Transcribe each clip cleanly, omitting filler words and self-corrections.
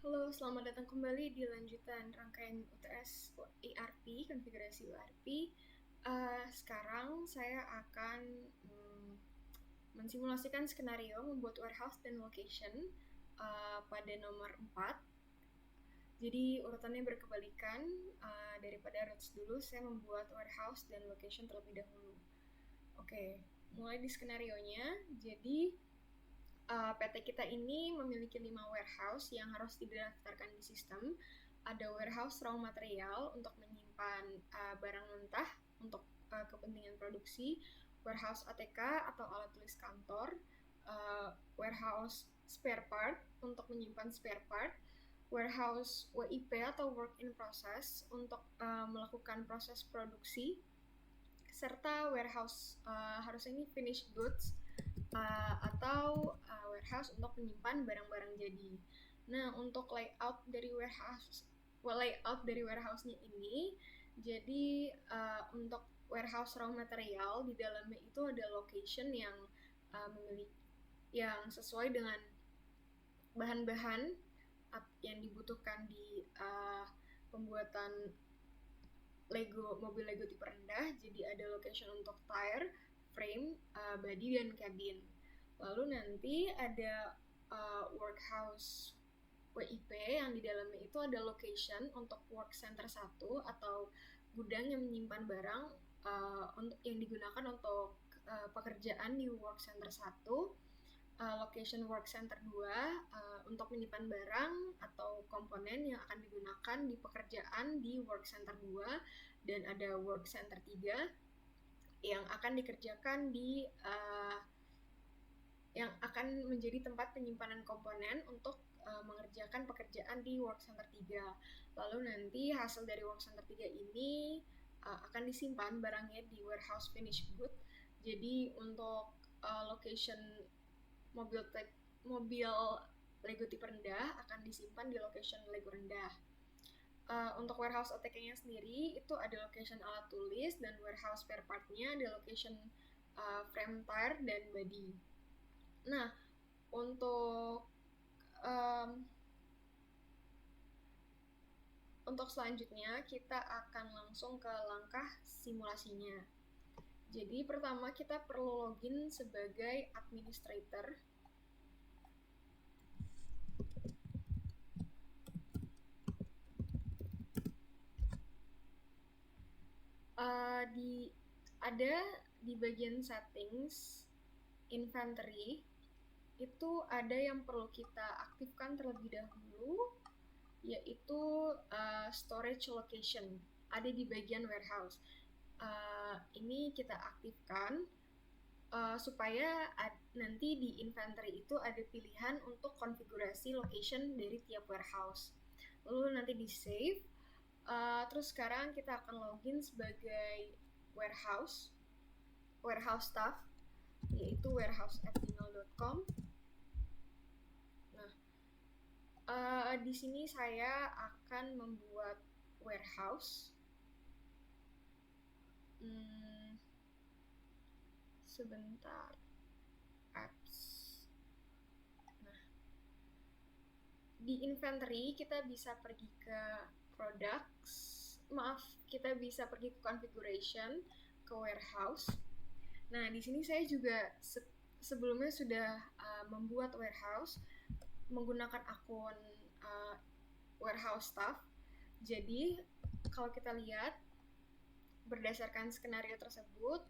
Halo, selamat datang kembali di lanjutan rangkaian UTS ERP, konfigurasi ERP. Sekarang saya akan mensimulasikan skenario membuat warehouse dan location pada nomor 4. Jadi urutannya berkebalikan, daripada roots dulu, saya membuat warehouse dan location terlebih dahulu. Oke, mulai di skenarionya. Jadi PT kita ini memiliki 5 warehouse yang harus didaftarkan di sistem. Ada warehouse raw material untuk menyimpan barang mentah untuk kepentingan produksi, warehouse ATK atau alat tulis kantor, warehouse spare part untuk menyimpan spare part, warehouse WIP atau work in process untuk melakukan proses produksi, serta warehouse harusnya ini finished goods atau warehouse untuk menyimpan barang-barang jadi. Nah, untuk layout dari warehouse-nya ini, jadi untuk warehouse raw material di dalamnya itu ada location yang yang sesuai dengan bahan-bahan yang dibutuhkan di pembuatan mobil Lego tipe rendah. Jadi ada location untuk tire, frame, body, dan cabin. Lalu nanti ada workhouse WIP yang di dalamnya itu ada location untuk work center 1 atau gudang yang menyimpan barang yang digunakan untuk pekerjaan di work center 1. Location work center 2 untuk menyimpan barang atau komponen yang akan digunakan di pekerjaan di work center 2, dan ada work center 3 yang akan dikerjakan di yang akan menjadi tempat penyimpanan komponen untuk mengerjakan pekerjaan di work center 3. Lalu nanti hasil dari work center 3 ini akan disimpan barangnya di warehouse finished good. Jadi untuk location mobil Lego tipe rendah akan disimpan di location Lego rendah. Untuk warehouse OTK-nya sendiri itu ada location alat tulis, dan warehouse spare part-nya ada location frame tire dan body. Nah, untuk selanjutnya kita akan langsung ke langkah simulasinya. Jadi pertama kita perlu login sebagai administrator. Di bagian settings inventory itu ada yang perlu kita aktifkan terlebih dahulu, yaitu storage location, ada di bagian warehouse. Ini kita aktifkan supaya nanti di inventory itu ada pilihan untuk konfigurasi location dari tiap warehouse. Lalu nanti di save. Terus sekarang kita akan login sebagai warehouse staff, yaitu warehouse@gmail.com. Nah, di sini saya akan membuat warehouse. Sebentar. Apps. Nah, di inventory kita bisa pergi ke products. Kita bisa pergi ke configuration, ke warehouse. Nah, di sini saya juga sebelumnya sudah membuat warehouse menggunakan akun warehouse staff. Jadi kalau kita lihat berdasarkan skenario tersebut,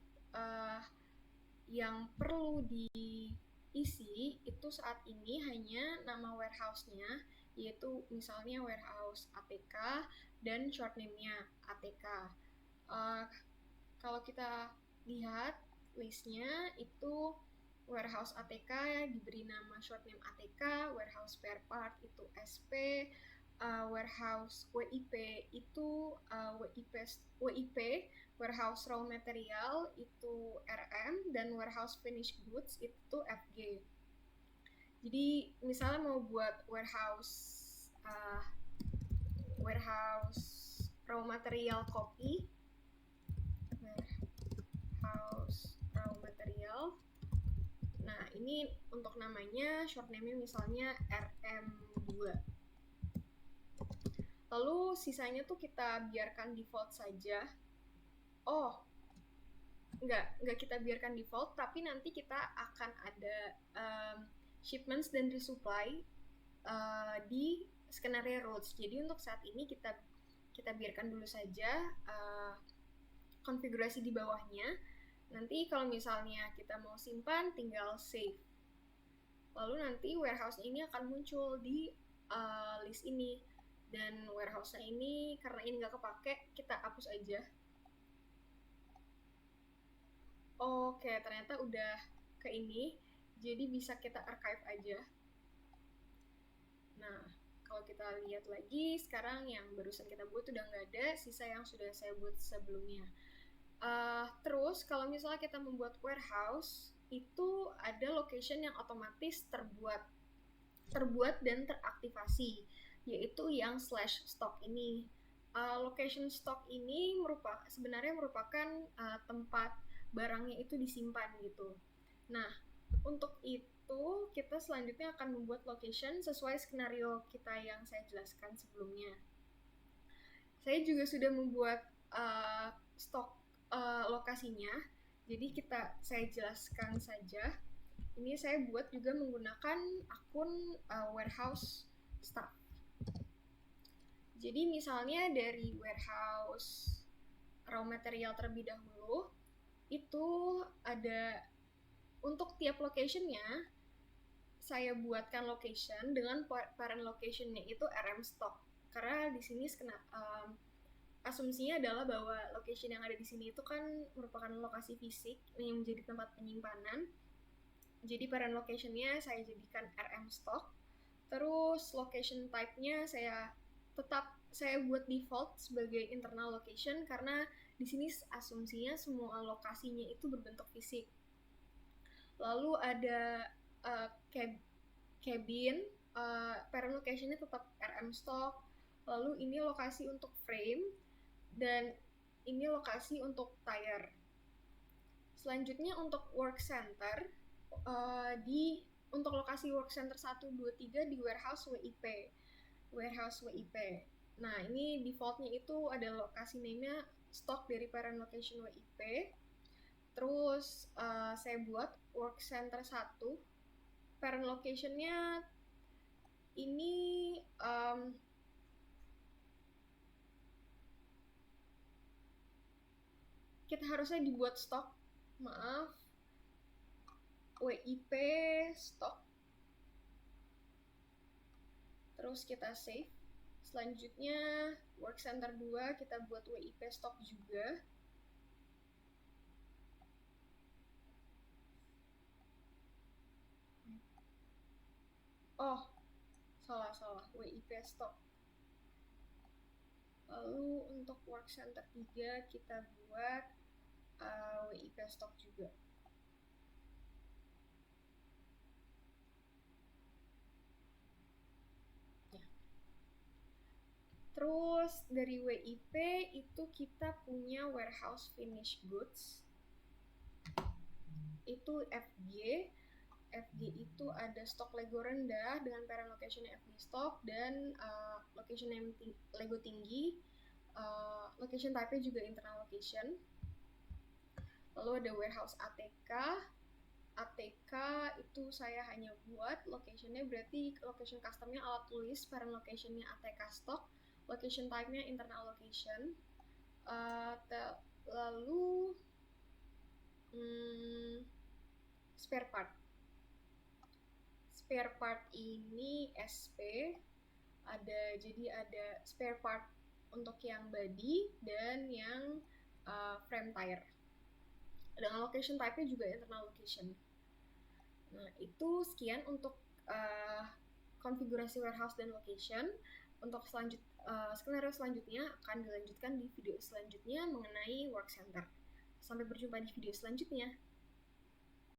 yang perlu diisi itu saat ini hanya nama warehouse-nya, yaitu misalnya warehouse ATK dan short name-nya ATK. Kalau kita lihat listnya itu warehouse ATK diberi nama short name ATK, warehouse spare part itu SP, warehouse WIP itu WIP, warehouse raw material itu RM, dan warehouse finished goods itu FG. Jadi misalnya mau buat warehouse raw material copy, warehouse raw material. Nah, ini untuk namanya short name-nya misalnya RM2. Lalu sisanya tuh kita biarkan default saja. Oh, nggak kita biarkan default, tapi nanti kita akan ada shipments dan resupply di skenario routes. Jadi untuk saat ini kita biarkan dulu saja konfigurasi di bawahnya. Nanti kalau misalnya kita mau simpan, tinggal save. Lalu nanti warehouse ini akan muncul di list ini. Dan warehouse-nya ini karena ini nggak kepake, kita hapus aja. Oke, ternyata udah ke ini, jadi bisa kita archive aja. Nah, kalau kita lihat lagi, sekarang yang barusan kita buat udah nggak ada, sisa yang sudah saya buat sebelumnya. Terus, kalau misalnya kita membuat warehouse, itu ada location yang otomatis terbuat dan teraktivasi, yaitu yang /stock ini. Location stock ini sebenarnya merupakan tempat barangnya itu disimpan gitu. Nah, untuk itu kita selanjutnya akan membuat location sesuai skenario kita yang saya jelaskan sebelumnya. Saya juga sudah membuat stok lokasinya, jadi saya jelaskan saja. Ini saya buat juga menggunakan akun warehouse staff. Jadi misalnya dari warehouse raw material terlebih dahulu, itu ada untuk tiap locationnya, saya buatkan location dengan parent locationnya itu RM stock. Karena di sini asumsinya adalah bahwa location yang ada di sini itu kan merupakan lokasi fisik yang menjadi tempat penyimpanan. Jadi parent location-nya saya jadikan RM stock. Terus location type-nya saya buat default sebagai internal location karena di sini asumsinya semua lokasinya itu berbentuk fisik. Lalu ada cabin, parent location-nya tetap RM stock. Lalu ini lokasi untuk frame dan ini lokasi untuk tire. Selanjutnya untuk work center, untuk lokasi work center 1, 2, 3 di warehouse WIP. Nah, ini defaultnya itu ada lokasi name-nya stock dari parent location WIP. Terus saya buat work center 1, parent location-nya ini kita harusnya dibuat stock, WIP stock. Terus kita save. Selanjutnya work center 2 kita buat WIP stock juga. Oh, salah, WIP stock. Lalu untuk work center 3 kita buat WIP stock juga. Terus dari WIP itu kita punya warehouse finished goods. Itu FG. FG itu ada stok Lego rendah dengan parent location FG stock dan location name Lego tinggi. Location type-nya juga internal location. Lalu ada warehouse ATK. ATK itu saya hanya buat location-nya berarti location custom-nya alat tulis, parent location-nya ATK stock, location type-nya internal location. Lalu spare part ini SP, jadi ada spare part untuk yang body dan yang frame tire. Dengan location type-nya juga internal location. Nah, itu sekian untuk konfigurasi warehouse dan location. Untuk skenario selanjutnya akan dilanjutkan di video selanjutnya mengenai work center. Sampai berjumpa di video selanjutnya.